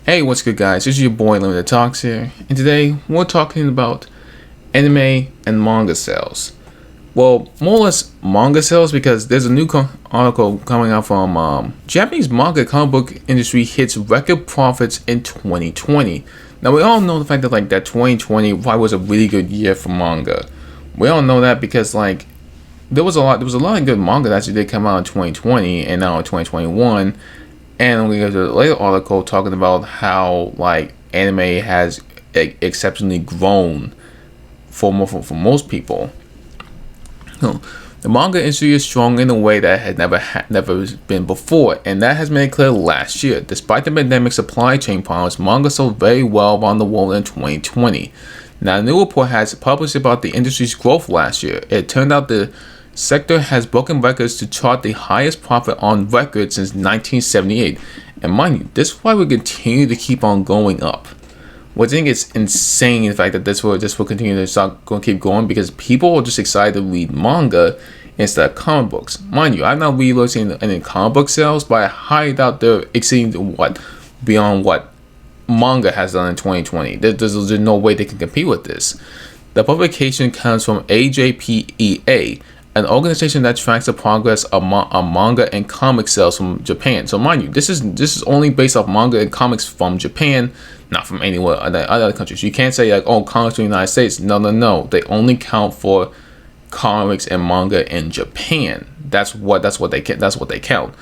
Hey, what's good, guys? This is your boy Limited Talks here, and today we're talking about anime and manga sales. Well, more or less manga sales because there's a new article coming out from Japanese manga comic book industry hits record profits in 2020. Now we all know the fact that that 2020 probably was a really good year for manga. We all know that because there was a lot of good manga that actually did come out in 2020 and now in 2021. And we have the later article talking about how anime has exceptionally grown for most people. The manga industry is strong in a way that had never been before, and that has made clear last year. Despite the pandemic supply chain problems, manga sold very well around the world in 2020. Now, a new report has published about the industry's growth last year. It turned out the sector has broken records to chart the highest profit on record since 1978. And mind you, this is why we continue to keep on going up. What I think is insane in the fact that this will continue to keep going because people are just excited to read manga instead of comic books. Mind you, I've not really seen any comic book sales, but I highly doubt they're exceeding beyond what manga has done in 2020. There's no way they can compete with this. The publication comes from AJPEA, an organization that tracks the progress of manga and comic sales from Japan. So mind you, this is only based off manga and comics from Japan, not from anywhere other countries. You can't say comics from the United States. No. They only count for comics and manga in Japan. That's what they count.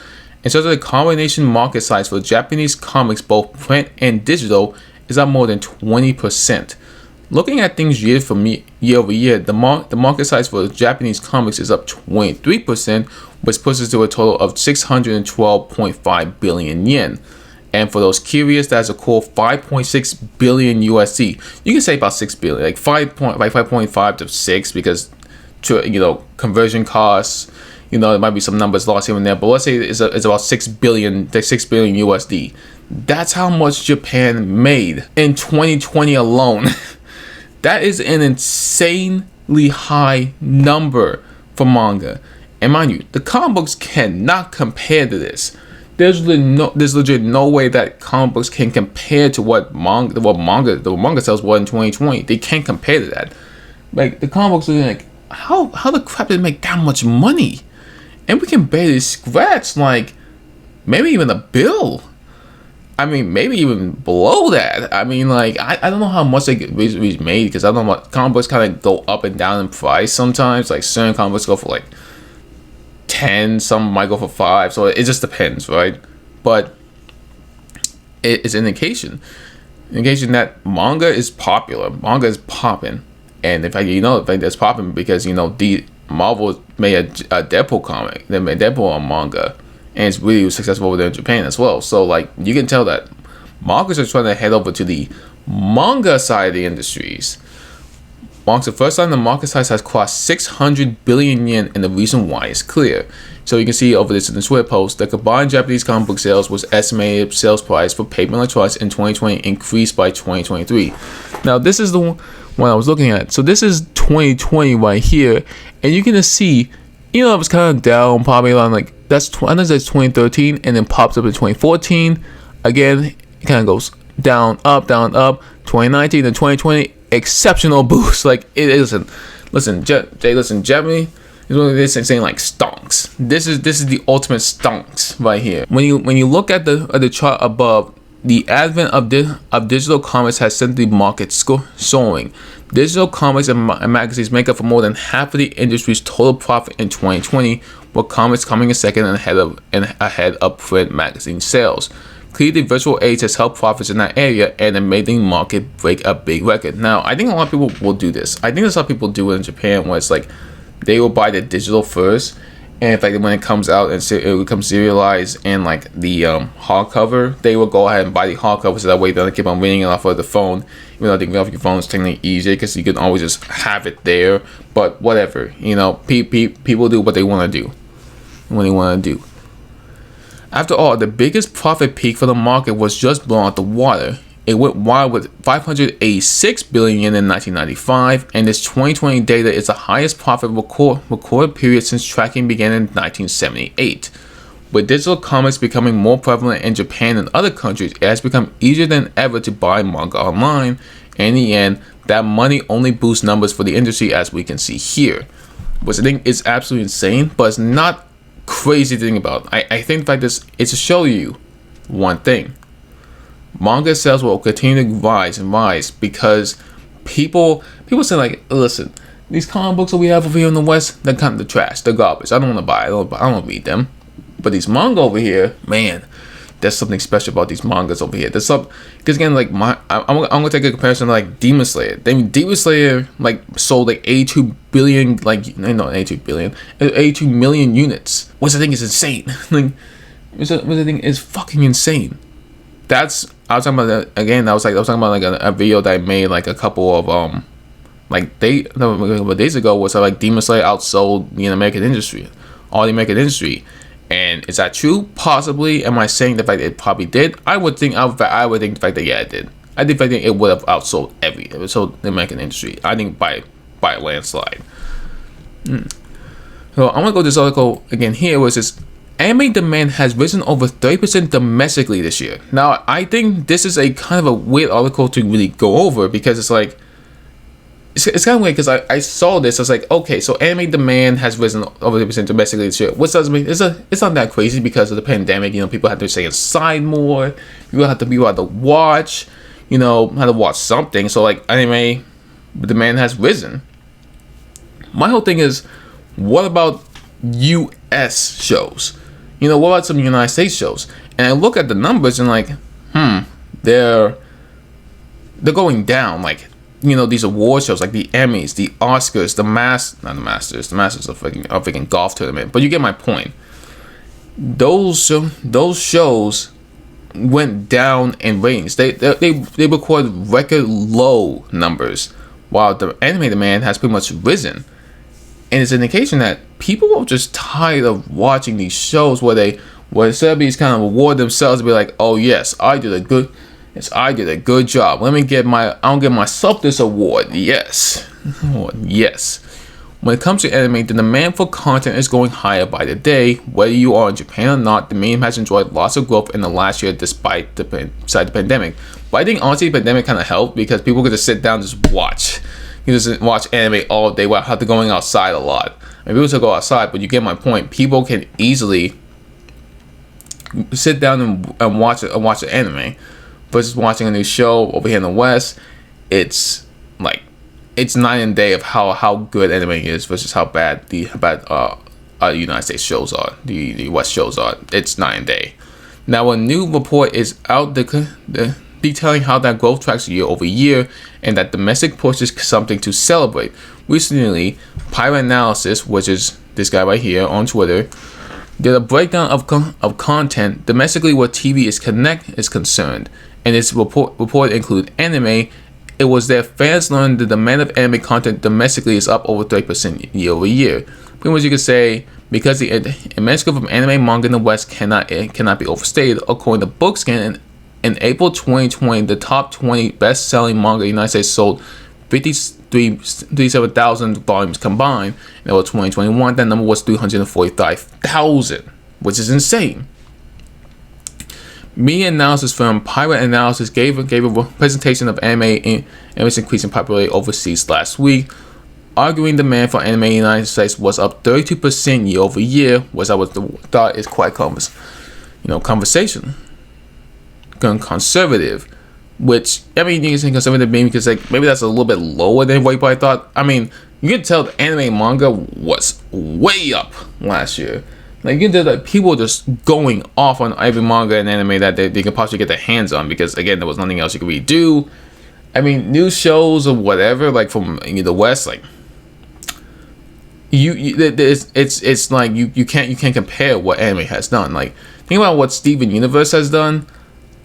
And so the combination market size for Japanese comics, both print and digital, is up more than 20%. Looking at things year over year, the market size for Japanese comics is up 23%, which pushes to a total of 612.5 billion yen. And for those curious, that's a cool 5.6 billion USD. You can say about 6 billion, 5.5 to 6 because conversion costs. There might be some numbers lost here and there, but let's say it's about 6 billion USD. That's how much Japan made in 2020 alone. That is an insanely high number for manga. And mind you, the comic books cannot compare to this. There's legit no way that comic books can compare to what manga sales were in 2020. They can't compare to that. The comic books are how the crap did they make that much money? And we can barely scratch maybe even a bill. I mean, maybe even below that. I mean, I don't know how much they made because I don't know what comic books kind of go up and down in price sometimes. Certain comic books go for 10, some might go for 5. So it just depends, right? But it's an indication that manga is popular. Manga is popping, and in fact, that's popping because Marvel made a Deadpool comic. They made Deadpool on manga. And it's really successful over there in Japan as well. So you can tell that mangas are trying to head over to the manga side of the industries. Marks the first time the market size has crossed 600 billion yen, and the reason why is clear. So you can see over this in the Twitter post, the combined Japanese comic book sales was estimated sales price for paper and electronics in 2020 increased by 2023. Now this is the one I was looking at. So this is 2020 right here, and you can just see, it was kind of down probably around I think that's 2013, and then pops up in 2014. Again, it kind of goes down, up, 2019 and 2020, exceptional boost. Listen, Japanese is one of this saying stonks. This is the ultimate stonks right here. When you look at the chart above, the advent of digital comics has sent the market soaring. Digital comics and magazines make up for more than half of the industry's total profit in 2020, with comics coming in second and ahead of print magazine sales. Clearly, the virtual age has helped profits in that area and it made the market break a big record. Now, I think a lot of people will do this. I think that's how people do it in Japan, where it's they will buy the digital first, and in fact, when it comes out and it becomes serialized in the hardcover, they will go ahead and buy the hardcover so that way they don't keep on reading it off of the phone. Even though reading off your phone is technically easier because you can always just have it there. But whatever, people do what they want to do when they want to do. After all, the biggest profit peak for the market was just blown out the water. It went wild with 586 billion yen in 1995, and this 2020 data is the highest profit recorded period since tracking began in 1978. With digital comics becoming more prevalent in Japan and other countries, it has become easier than ever to buy manga online. In the end, that money only boosts numbers for the industry, as we can see here. Which I think is absolutely insane, but it's not crazy to think about. I think the fact is, it's to show you one thing. Manga sales will continue to rise and rise because people say like, listen, these comic books that we have over here in the West, they're kind of the trash, they're garbage. I don't want to buy it. I don't want to read them. But these manga over here, man, there's something special about these mangas over here. There's some, because again, like I'm gonna take a comparison to like Demon Slayer. Demon Slayer like sold like 82 billion, like no, 82 billion, 82 million units. Which I think is insane. Like, which I think is fucking insane. I was talking about that again. I was talking about like a video that I made like a couple of like a couple of days ago, was like Demon Slayer outsold the American industry, all the American industry. And is that true? Possibly. Am I saying the fact that it probably did? I would think the fact that yeah, it did. I think it would have outsold the American industry. I think by a landslide. So I'm gonna go to this article again here, which is anime demand has risen over 30% domestically this year. Now I think this is a kind of a weird article to really go over because it's like it's kind of weird because I saw this. I was like, okay, so anime demand has risen over 30% domestically this year. What does mean? It's not that crazy because of the pandemic. People have to stay inside more. People have to watch. Have to watch something. So like anime demand has risen. My whole thing is, what about U.S. shows? What about some United States shows? And I look at the numbers and like, they're going down. Like, these award shows like the Emmys, the Oscars, the Masters. The Masters are freaking golf tournament. But you get my point. Those shows went down in ratings. They recorded record low numbers, while the anime demand has pretty much risen. And it's an indication that people are just tired of watching these shows where celebrities kind of reward themselves and be like, oh yes, I did a good job. I'll give myself this award. Yes. Yes. When it comes to anime, the demand for content is going higher by the day. Whether you are in Japan or not, the medium has enjoyed lots of growth in the last year despite the pandemic. But I think honestly the pandemic kind of helped because people could just sit down and just watch. You just watch anime all day without having to going outside a lot. People still go outside, but you get my point. People can easily sit down and watch an anime versus watching a new show over here in the West. It's night and day of how good anime is versus how bad the United States shows are. The West shows are. It's night and day. Now a new report is out detailing how that growth tracks year over year, and that domestic push is something to celebrate. Recently, Pirate Analysis, which is this guy right here on Twitter, did a breakdown of content domestically where TV is concerned, and its report included anime. It was that fans learned the demand of anime content domestically is up over 30% year over year. Pretty much you could say, because the immense growth of anime manga in the West cannot be overstated. According to Bookscan, in April 2020, the top 20 best-selling manga in the United States sold 37,000 volumes combined. In April 2021, that number was 345,000, which is insane. Media analysis firm Pirate Analysis gave a presentation of anime and its increasing popularity overseas last week, arguing demand for anime in the United States was up 32% year over year, which I thought is quite conversation. Conservative, which you can say conservative maybe because maybe that's a little bit lower than what you probably thought. You can tell the anime manga was way up last year. You can tell that people were just going off on every manga and anime that they could possibly get their hands on because again there was nothing else you could really do. New shows or whatever from the West, it's like you can't compare what anime has done. Think about what Steven Universe has done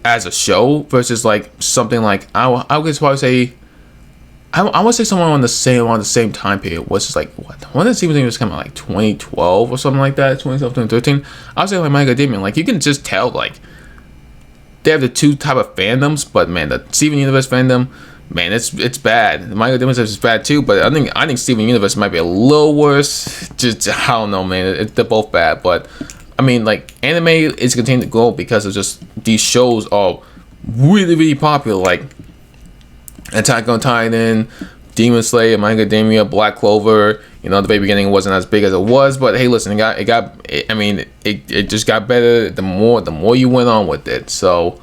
as a show versus something like I would probably say I would say someone on the same time period was just what one of the Steven Universe came out 2012 or something like that, 2012, 2013. I would say My Academia. You can just tell they have the two type of fandoms, but man, the Steven Universe fandom, man, it's bad. The My Academia is bad too, but I think Steven Universe might be a little worse. Just I don't know, man. They're both bad, but I mean, like, anime is continuing to grow because of just these shows are really popular, like Attack on Titan, Demon Slayer, Manga Academia, Black Clover. You know, the very beginning wasn't as big as it was, but hey, listen, it just got better the more you went on with it. So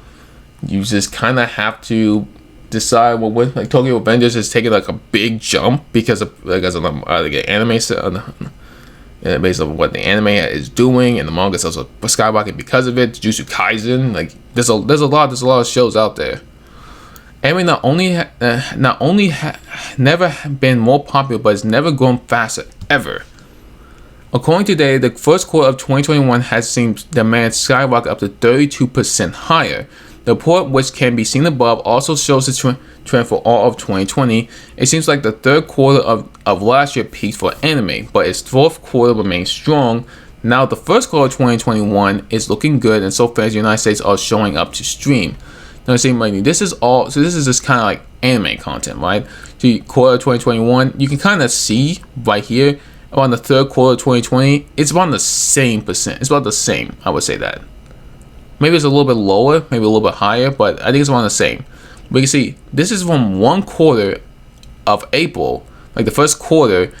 you just kind of have to decide like Tokyo Avengers is taking like a big jump because of the anime. Based on what the anime is doing, and the manga sales are skyrocketing because of it. Jujutsu Kaisen, like there's a lot of shows out there. Anime never been more popular, but it's never grown faster ever. According to today, the first quarter of 2021 has seen demand skyrocket up to 32% higher. The report, which can be seen above, also shows the trend for all of 2020. It seems like the third quarter of last year peaked for anime, but its fourth quarter remains strong. Now the first quarter of 2021 is looking good, and so fans in the United States are showing up to stream. Now it seems like this is just kind of like anime content, right? So quarter of 2021, you can kind of see right here around the third quarter of 2020, it's about the same percent. It's about the same, I would say that. Maybe it's a little bit lower, maybe a little bit higher, but I think it's around the same. We can see this is from one quarter of April, like the first quarter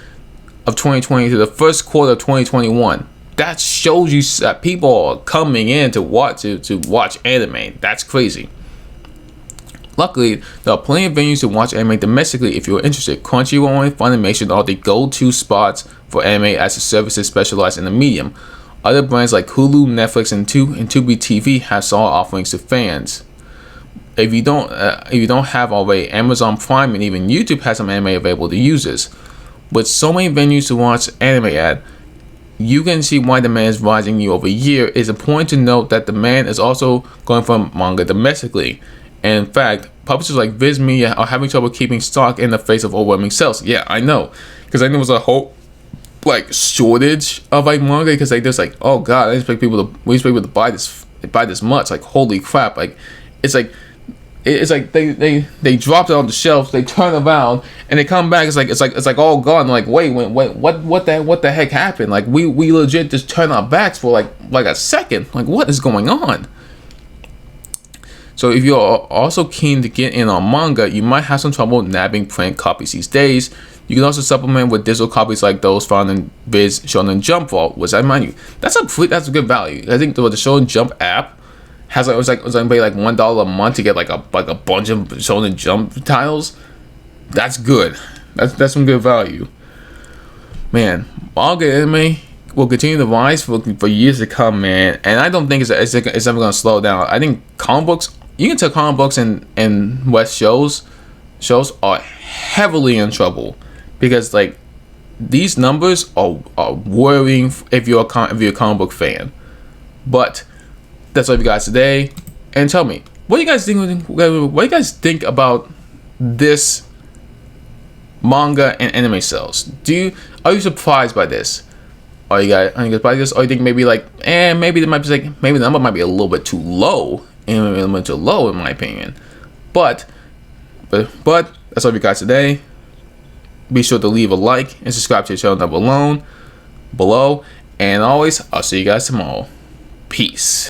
of 2020 to the first quarter of 2021. That shows you that people are coming in to watch anime. That's crazy. Luckily, there are plenty of venues to watch anime domestically if you're interested. Crunchyroll and Funimation are the go-to spots for anime as the services specialize in the medium. Other brands like Hulu, Netflix, and Tubi TV have solid offerings to fans. If you don't have already, Amazon Prime and even YouTube has some anime available to users. With so many venues to watch anime at, you can see why demand is rising year over year. It's important to note that demand is also going from manga domestically. And in fact, publishers like Viz Media are having trouble keeping stock in the face of overwhelming sales. Yeah, I know, because I know there was a whole shortage of manga, because they just oh god, we expect people to buy this much. Like, holy crap! It's like they dropped it on the shelves, they turn around and they come back. It's like all gone. Like, wait, what the heck happened? Like, we legit just turned our backs for like a second. Like, what is going on? So if you're also keen to get in on manga, you might have some trouble nabbing print copies these days. You can also supplement with digital copies like those found in Viz Shonen Jump Vault, which I mind you, that's a good value. I think the Shonen Jump app has it was pay $1 a month to get like a bunch of Shonen Jump titles. That's good. That's some good value. Man, manga anime will continue to rise for years to come, man. And I don't think it's ever gonna slow down. I think comic books, you can tell comic books and West shows are heavily in trouble, because like these numbers are worrying if you're a comic book fan. But that's all you guys today. And tell me, what do you guys think about this manga and anime sales? Are you surprised by this? Are you guys by this? Or you think maybe maybe the number might be a little bit too low, in my opinion. But that's all you guys today. Be sure to leave a like and subscribe to the channel down below. And always, I'll see you guys tomorrow. Peace.